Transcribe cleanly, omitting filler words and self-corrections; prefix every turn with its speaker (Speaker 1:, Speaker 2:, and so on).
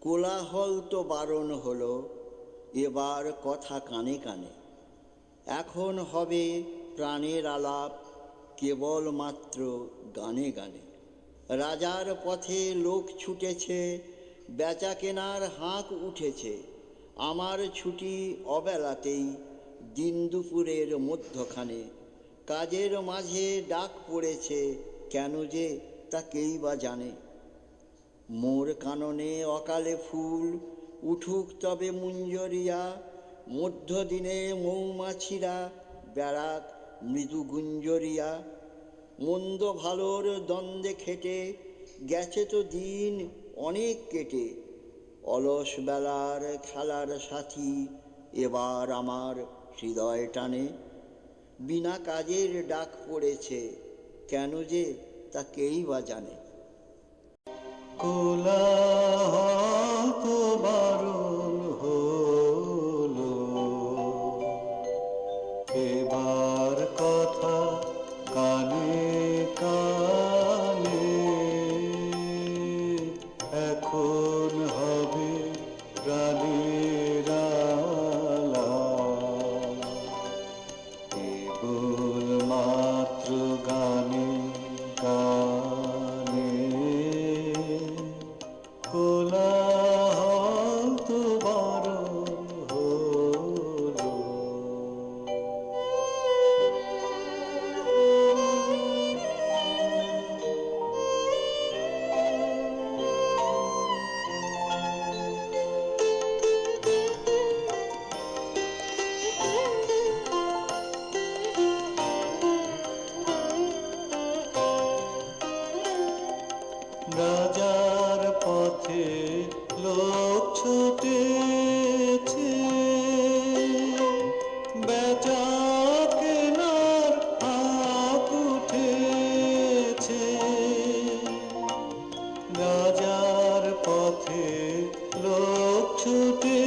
Speaker 1: কোলাহল তো বারণ হলো, এবার কথা কানে কানে। এখন হবে প্রাণের আলাপ কেবলমাত্র গানে গানে। রাজার পথে লোক ছুটেছে, বেচা কেনার হাঁক উঠেছে। আমার ছুটি অবেলাতেই, দিন দুপুরের মধ্যখানে। কাজের মাঝে ডাক পড়েছে, কেন যে তা কেই বা জানে। মোর কাননে অকালে ফুল উঠুক তবে মুঞ্জরিয়া, মধ্যদিনে মৌমাছিরা বেড়াক মৃদু গুঞ্জরিয়া। মন্দ ভালোর দ্বন্দ্বে খেটে গেছে তো দিন অনেক কেটে। অলস বেলার খেলার সাথী এবার আমার হৃদয় টানে। বিনা কাজের ডাক পড়েছে, কেন যে তা কেই বা জানে।
Speaker 2: কোলাহল তো বারণ হলো, এবার কথা কানে কানে। এখন হবে প্রাণের আলাপ কেবল মাত্র গানে গানে। কোলাহল তো বারণ হলো। রাজার পথে লোক ছুটেছে, বেচা কেনার হাঁক উঠেছে। রাজার পথে লোক ছুটে